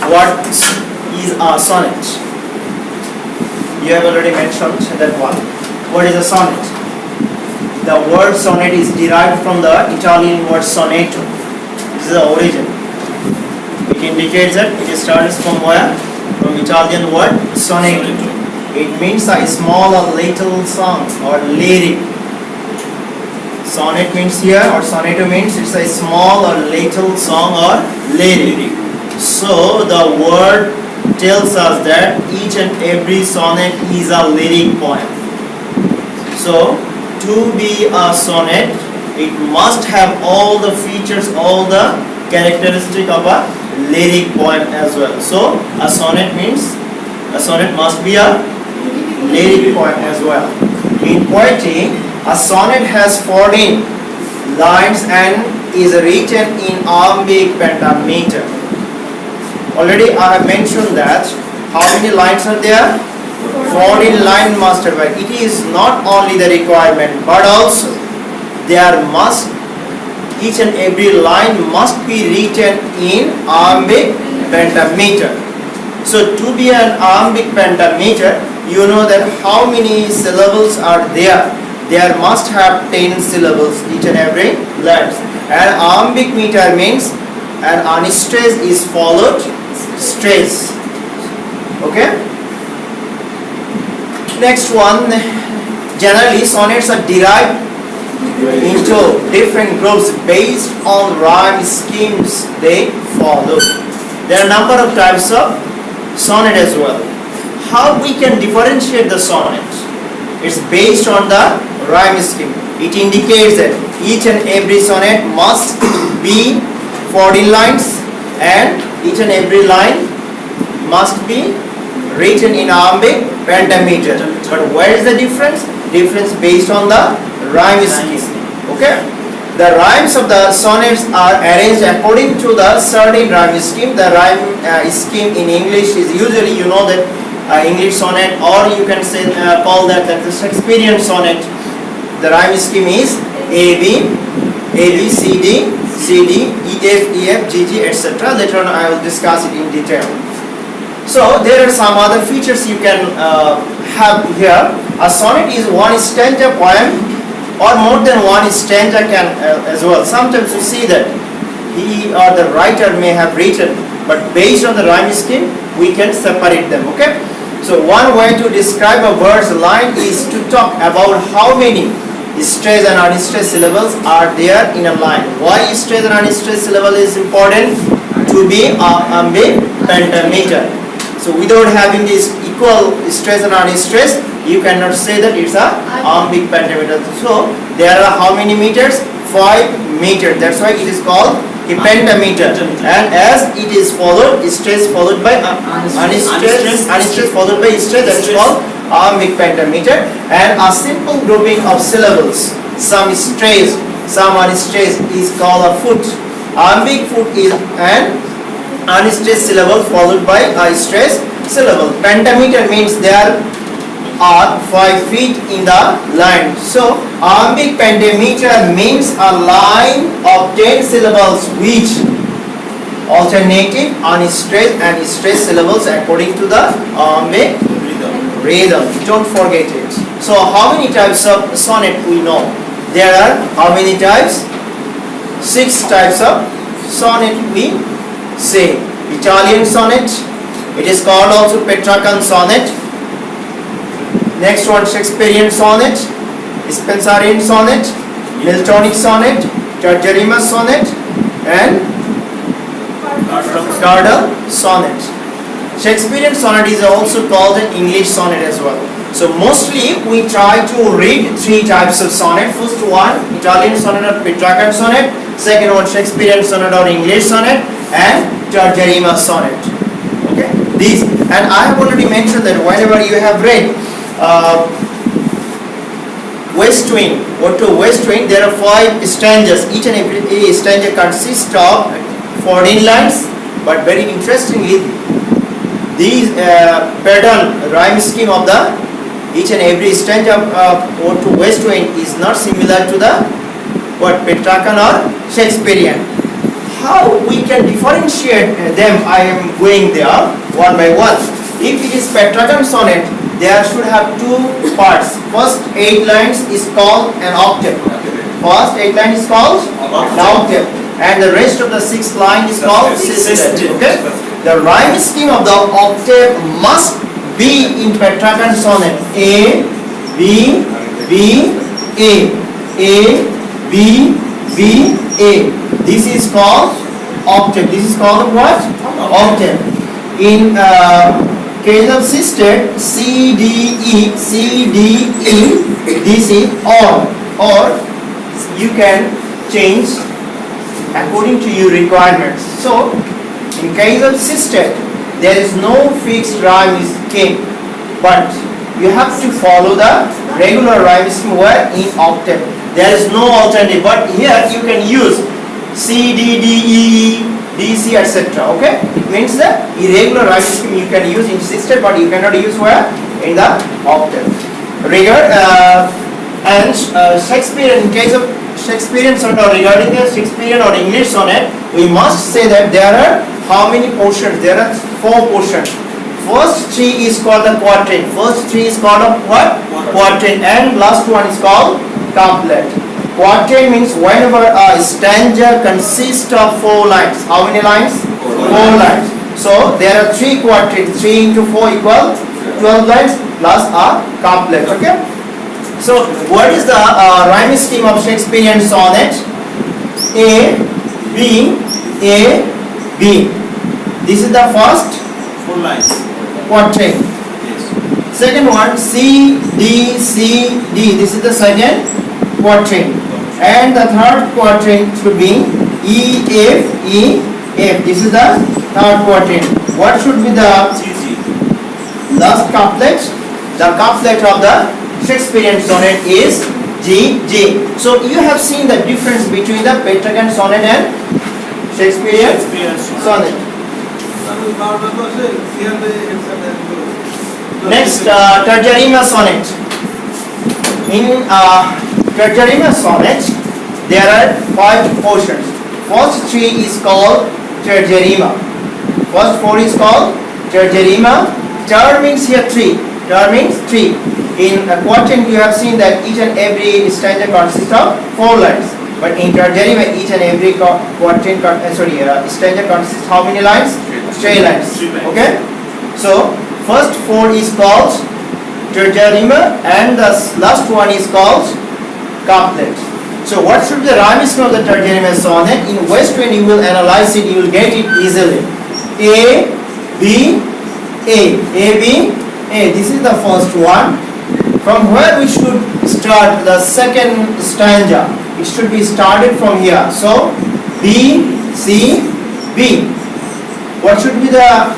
what is a sonnet? You have already mentioned that one. What is a sonnet? The word sonnet is derived from the Italian word sonetto. This is the origin. It indicates that it starts from where? From Italian word sonetto. It means a small or little song or lyric. Sonnet means here, or sonetto means it's a small or little song or lyric. So the word tells us that each and every sonnet is a lyric poem. So to be a sonnet, it must have all the features, all the characteristics of a lyric poem as well. So a sonnet must be a lyric poem as well. In poetry, a sonnet has 14 lines and is written in iambic pentameter. Already I have mentioned that how many lines are there? 14 lines must have. It is not only the requirement, but also each and every line must be written in iambic pentameter. So to be an iambic pentameter, you know that how many syllables are there? There must have 10 syllables each and every line. And iambic meter means an unstressed is followed stress. Okay. Next one. Generally, sonnets are derived into different groups based on rhyme schemes they follow. There are a number of types of sonnet as well. How we can differentiate the sonnet? It's based on the rhyme scheme. It indicates that each and every sonnet must be 14 lines and each and every line must be written in iambic pentameter. But where is the difference? Difference based on the rhyme scheme. Okay. The rhymes of the sonnets are arranged according to the certain rhyme scheme. The rhyme scheme in English is usually, you know that English sonnet, or you can say call that the Shakespearean sonnet. The rhyme scheme is A B C D E F G G etc. Later on I will discuss it in detail. So there are some other features you can have here. A sonnet is one stanza poem, or more than one stanza can as well. Sometimes you see that he or the writer may have written, but based on the rhyme scheme we can separate them. Okay. So one way to describe a word's line is to talk about how many stressed and unstressed syllables are there in a line. Why stressed and unstressed syllable is important? To be iambic pentameter. So without having this equal stress and unstressed, you cannot say that it's a iambic pentameter. So there are how many meters? 5 meters. That's why it is called a pentameter. And as it is followed, stress followed by unstressed followed by stress, that is called iambic pentameter. And a simple grouping of syllables, some stressed, some unstressed, is called a foot. Iambic foot is an unstressed syllable followed by a stressed syllable. Pentameter means there are 5 feet in the line. So iambic pentameter means a line of 10 syllables which alternative unstressed and stressed syllables according to the iambic rhythm. Don't forget it. So how many types of sonnet we know? There are how many types? 6 types of sonnet we say. Italian sonnet, it is called also Petrarchan sonnet. Next one, Shakespearean sonnet, Spenserian sonnet, Miltonic sonnet, Church sonnet, and Cardinal sonnet. Shakespearean sonnet is also called an English sonnet as well. So mostly we try to read 3 types of sonnet. First one, Italian sonnet or Petrarchan sonnet. Second one, Shakespearean sonnet or English sonnet, and Church sonnet. Okay, these, and I have already mentioned that whenever you have read West Wind, or to West Wind, there are 5 stanzas. Each and every stanza consists of 14 lines. But very interestingly, these pattern rhyme scheme of the each and every stanza or to West Wind is not similar to the what Petrarchan or Shakespearean. how we can differentiate them? I am going there one by one. If it is Petrarchan sonnet, there should have two parts. First 8 lines is called an octave. First 8 lines is called an octave, and the rest of the 6th line is called sextet. Okay. The rhyme scheme of the octave must be in Petrarchan sonnet: A, B, B, A, B, B, A. This is called octave. This is called what? Octave. In case of sextet, C, D, E, C, D, E. This is or you can change according to your requirements. So, in case of sextet, there is no fixed rhyme scheme, but you have to follow the regular rhyme scheme where in octave. There is no alternative, but here you can use C, D, D, E, D, C, etc. Okay? It means the irregular rhyme scheme you can use in sextet, but you cannot use where? In the octave. Shakespearean, in case of Shakespearean sonnet, or regarding the Shakespearean or English sonnet, we must say that there are how many portions? There are 4 portions. First 3 is called the quatrain. First 3 is called a what? Quatrain. And last one is called couplet. Quatrain means whenever a stanza consists of 4 lines. How many lines? 4 lines. So there are 3 quatrains. 3 into 4 equal 12 lines plus a couplet. Okay. So what is the rhyme scheme of Shakespearean sonnet? A, B, A, B. This is the first 4 lines. Quatrain. Yes. Second one, C, D, C, D. This is the second quatrain. And the third quatrain should be E, F, E, F. This is the third quatrain. What should be the last couplet? The couplet of the Shakespearean sonnet is G, G. So you have seen the difference between the Petrarchan sonnet and Shakespearean sonnet. Next, tergerima sonnet. In tergerima sonnet, there are 5 portions. First 3 is called tergerima. First 4 is called tergerima. Ter means here 3. Ter means 3. In a quatrain, you have seen that each and every stanza consists of 4 lines. But in tergerima, each and every quatrain, stanza consists how many lines? 3 lines. Okay. So first 4 is called tergerima, and the last one is called couplet. So what should be the rhyme scheme of the tergerima sonnet? In West, when you will analyze it, you will get it easily. A, B, A, B, A. This is the first one. From where we should start the second stanza? It should be started from here. So B, C, B. What should be the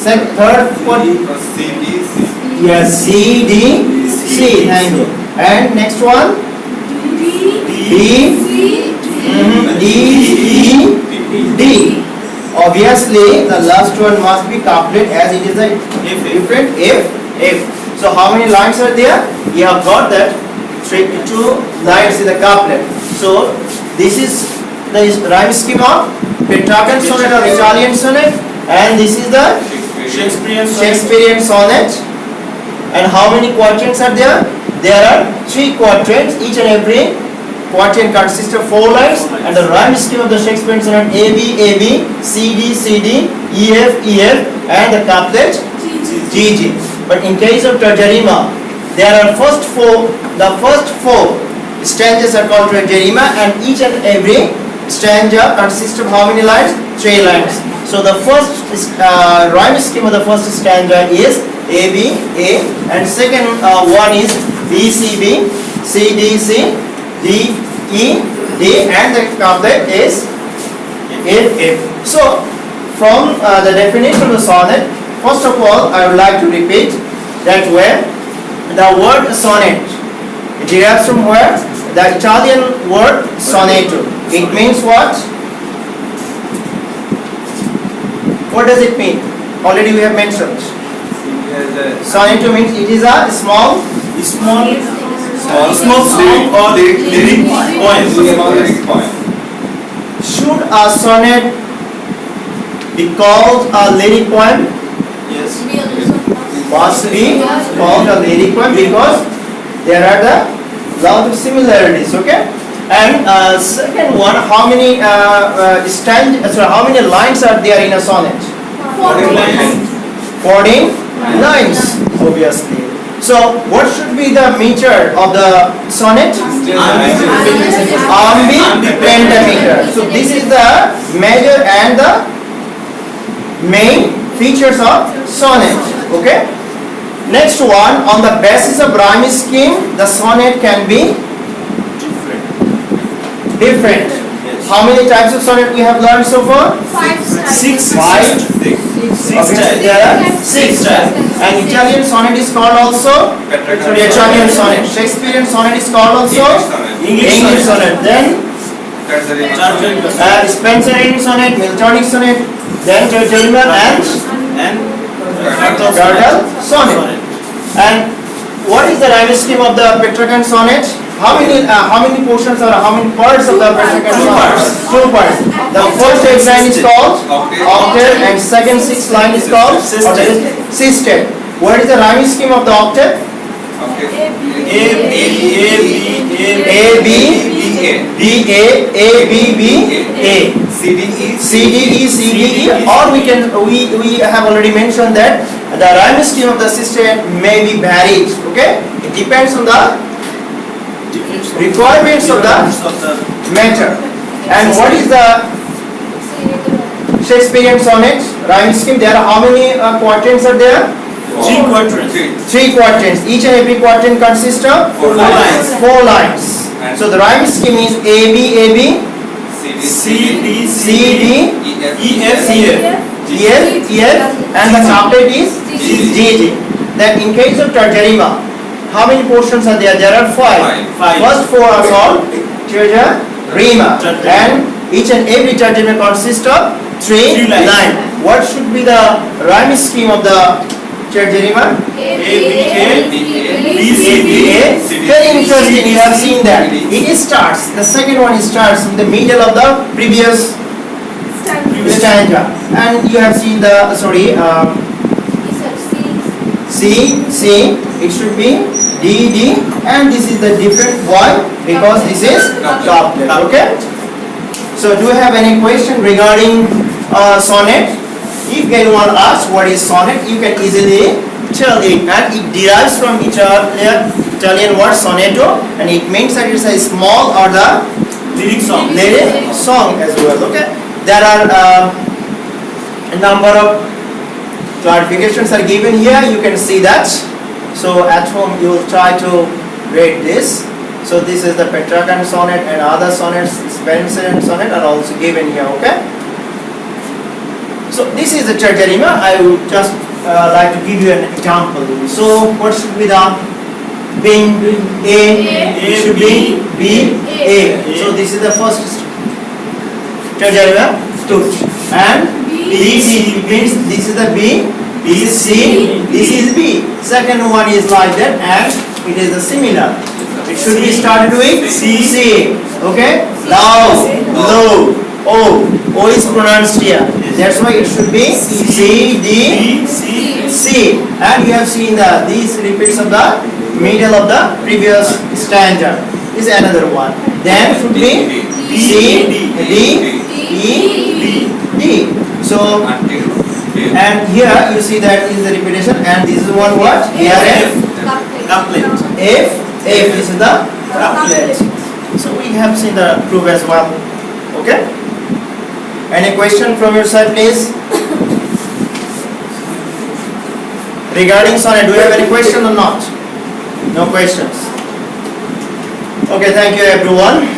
third one? C, D, C. Yes, C, D, C. Thank you. And next one? B, D, E, D. Obviously, the last one must be couplet, as it is a different F, F. So how many lines are there? You have got that 2 lines in the couplet. So this is the rhyme scheme of Petrarchan sonnet or Italian sonnet, and this is the Shakespearean sonnet. And how many quatrains are there? There are 3 quatrains. Each and every quatrain consists of 4 lines, and the rhyme scheme of the Shakespearean sonnet: A, B, A, B, C, D, C, D, E, F, E, F, and the couplet G, G. But in case of tergerima, there are the first 4 stanzas are called tergerima, and each and every stanza consists of how many lines? 3 lines. So the first rhyme scheme of the first stanza is A, B, A, and second one is B, C, B, C, D, C, D, E, D, and the couplet is F, F. So from the definition of the sonnet, first of all, I would like to repeat that where the word sonnet, it derives from where? The Italian word sonetto. It means what? What does it mean? Already we have mentioned. Sonetto means it is a small song or lyric poem. should a sonnet be called a lyric poem? Yes. Must be called a lyric poem because there are the lot of similarities. Okay. And second one, how many how many lines are there in a sonnet? 14 lines, obviously. So, what should be the meter of the sonnet? Iambic pentameter. So, this is the major and the main features of sonnet. Okay. Next one, on the basis of rhyme scheme, the sonnet can be different. How many types of sonnet we have learned so far? Six. Okay, there are 6 types. And Italian sonnet is called also Italian sonnet. Shakespearean sonnet is called also English sonnet. Then Spenserian sonnet, Miltonic sonnet, then Churchill and Turtle sonnet. And what is the rhyme scheme of the Petrarchan sonnet? How many portions or how many parts of the Petrarchan sonnet? 2 parts. The first 8 line is called octave and second 6 line is called system. What is the rhyme scheme of the octave? A B B A B B A C D E C D E, or we have already mentioned that the rhyme scheme of the system may be varied. Okay, it depends on the requirements of the matter. And what is the Shakespearean sonnet rhyme scheme? There are how many quatrains are there? 3 quatrains. 3 quatrains. Each and every quatrain consists of 4 lines. 4 lines. So the rhyme scheme is A B A B C D C D E F E F and the couplet is G G. Then in case of Tarjarima, how many portions are there? There are 5. First 4 are called Tarjarima, and each and every Tarjarima consists of 3 lines. What should be the rhyme scheme of the Tarjarima? Very interesting, you have seen that. It starts, the second one starts in the middle of the previous stanza. And you have seen the, C, it should be D, and this is the different. Why? Because this is couplet. Okay? So do you have any question regarding sonnet? If anyone asks what is sonnet, you can easily tell it, and it derives from Italian word sonetto, and it means that it's a small or the lyric song. lyric song as well. Okay, there are a number of clarifications are given here. You can see that. So at home you will try to read this. So this is the Petrarchan sonnet, and other sonnets, Spenserian sonnet are also given here. Okay. So this is the Tarjarima. I would just like to give you an example. So what should be the being A should be B A. So this is the first Tarjarima stood, and B C means this is the B, this is C, this is B. Second one is like that, and it is the similar. It should be started with C. Okay, low. O is pronounced here. That's why it should be C, D, C. And you have seen these repeats of the middle of the previous stanza. This is another one. Then should be C, D, E, D. So, and here you see that is the repetition, and this is one what? Here F. This is the couplet. So we have seen the proof as well. Okay? Any question from your side, please? Regarding sonnet, do you have any question or not? No questions. Okay, thank you everyone.